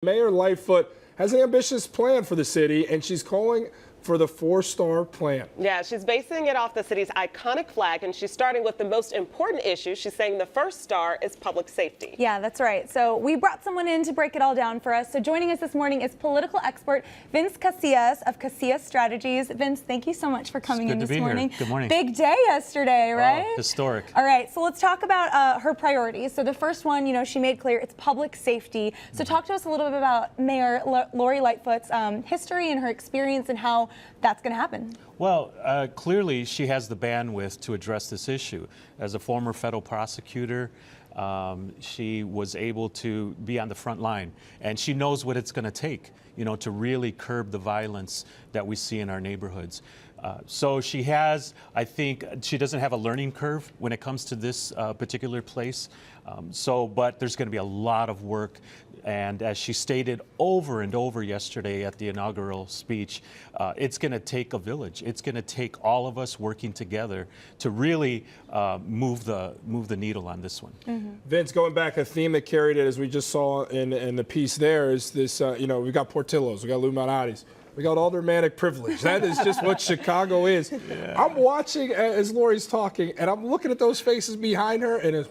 Mayor Lightfoot has an ambitious plan for the city, and she's calling for the 4-star plan. Yeah, she's basing it off the city's iconic flag, and she's starting with the most important issue. She's saying the first star is public safety. Yeah, that's right. So we brought someone in to break it all down for us. So joining us this morning is political expert Vince Casillas of Casillas Strategies. Vince, thank you so much for coming in this morning. Good morning. Big day yesterday, right? Oh, historic. All right, so let's talk about her priorities. So the first one, she made clear it's public safety. So talk to us a little bit about Mayor Lori Lightfoot's history and her experience and how that's going to happen. Well, clearly she has the bandwidth to address this issue. As a former federal prosecutor, she was able to be on the front line, and she knows what it's going to take, to really curb the violence that we see in our neighborhoods. So she has, I think, she doesn't have a learning curve when it comes to this particular place. But there's going to be a lot of work. And as she stated over and over yesterday at the inaugural speech, it's going to take a village. It's going to take all of us working together to really move the needle on this one. Mm-hmm. Vince, going back, a theme that carried it, as we just saw in the piece there, is this, we got Portillo's, we got Illuminati's. We got aldermanic privilege. That is just what Chicago is. Yeah. I'm watching as Lori's talking, and I'm looking at those faces behind her, and it's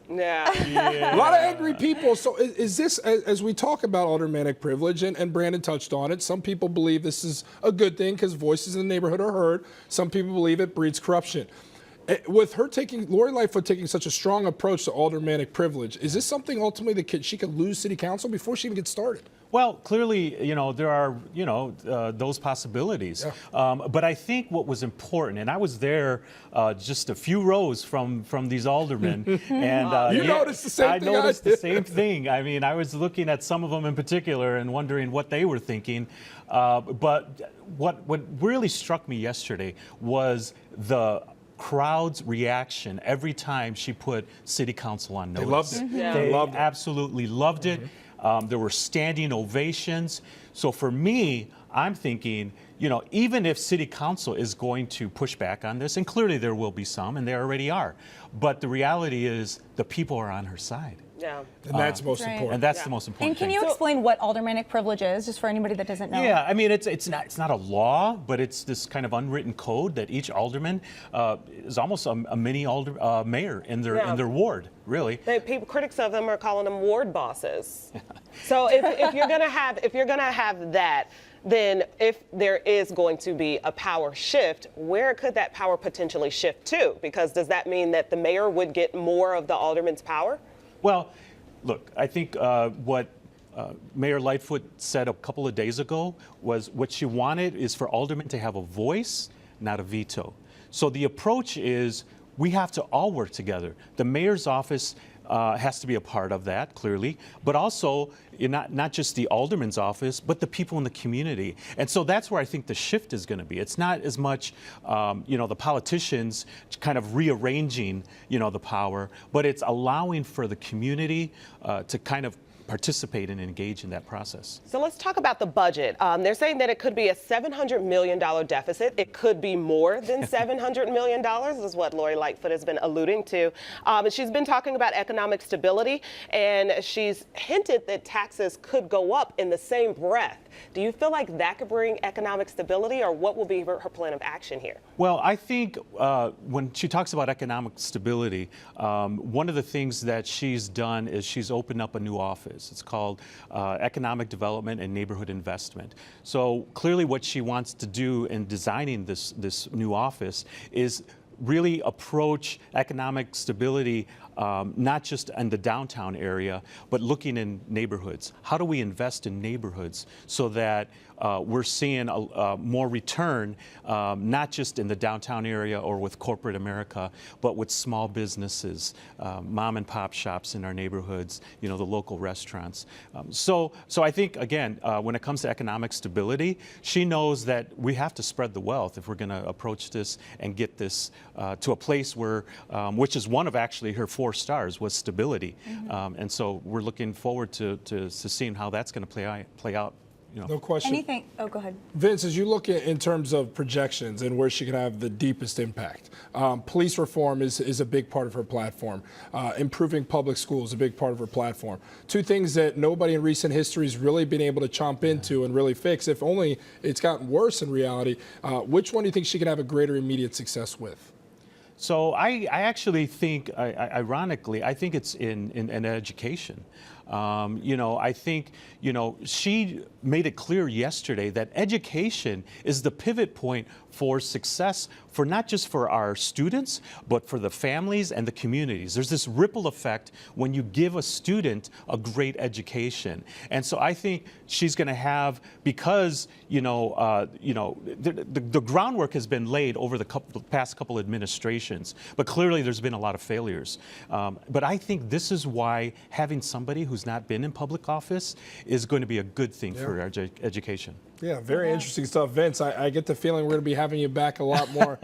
a lot of angry people. So is this, as we talk about aldermanic privilege, and Brandon touched on it, some people believe this is a good thing because voices in the neighborhood are heard. Some people believe it breeds corruption. With her Lori Lightfoot taking such a strong approach to aldermanic privilege, is this something ultimately that she could lose city council before she even gets started? Well, clearly, there are, those possibilities. Yeah. But I think what was important, and I was there just a few rows from these aldermen, and you noticed the same thing. I noticed the same thing. I mean, I was looking at some of them in particular and wondering what they were thinking. But what really struck me yesterday was the crowd's reaction every time she put city council on notice. They loved it. Mm-hmm. Yeah. They loved it. absolutely loved it. There were standing ovations. So for me, I'm thinking, even if city council is going to push back on this, and clearly there will be some, and they already are, but the reality is the people are on her side. Yeah. And that's most important. And that's the most important And can thing. you explain what aldermanic privilege is, just for anybody that doesn't know? Yeah, I mean, it's not a law, but it's this kind of unwritten code that each alderman is almost a mini mayor in their ward, really. Critics of them are calling them ward bosses. So if you're gonna have that, then if there is going to be a power shift, where could that power potentially shift to? Because does that mean that the mayor would get more of the alderman's power? Well, look, I think what Mayor Lightfoot said a couple of days ago was what she wanted is for aldermen to have a voice, not a veto. So the approach is we have to all work together. The mayor's office has to be a part of that, clearly, but also not just the alderman's office, but the people in the community. And so that's where I think the shift is going to be. It's not as much, the politicians kind of rearranging, the power, but it's allowing for the community to kind of participate and engage in that process. So let's talk about the budget. They're saying that it could be a $700 million deficit. It could be more than $700 million, is what Lori Lightfoot has been alluding to. She's been talking about economic stability, and she's hinted that taxes could go up in the same breath. Do you feel like that could bring economic stability, or what will be her plan of action here? Well, I think when she talks about economic stability, one of the things that she's done is she's opened up a new office. It's called Economic Development and Neighborhood Investment. So clearly what she wants to do in designing this new office is really approach economic stability not just in the downtown area, but looking in neighborhoods. How do we invest in neighborhoods so that we're seeing more return, not just in the downtown area or with corporate America, but with small businesses, mom and pop shops in our neighborhoods, the local restaurants. So I think, again, when it comes to economic stability, she knows that we have to spread the wealth if we're going to approach this and get this to a place where, which is one of actually her 4 stars, was stability. Mm-hmm. And so we're looking forward to seeing how that's going to play out No question. Anything? Oh, go ahead. Vince, as you look at in terms of projections and where she can have the deepest impact, police reform is a big part of her platform. Improving public schools is a big part of her platform. Two things that nobody in recent history has really been able to chomp into and really fix. If only it's gotten worse in reality. Which one do you think she can have a greater immediate success with? So I actually think, ironically, I think it's in education. I think, she made it clear yesterday that education is the pivot point for success for not just for our students, but for the families and the communities. There's this ripple effect when you give a student a great education. And so I think she's going to have, because, the groundwork has been laid over the past couple administrations, but clearly there's been a lot of failures. But I think this is why having somebody who's not been in public office is going to be a good thing for our education. Yeah, very interesting stuff. Vince, I get the feeling we're going to be having you back a lot more.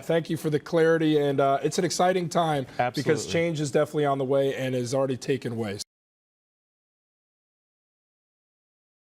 Thank you for the clarity, and it's an exciting time because change is definitely on the way and is already taken way.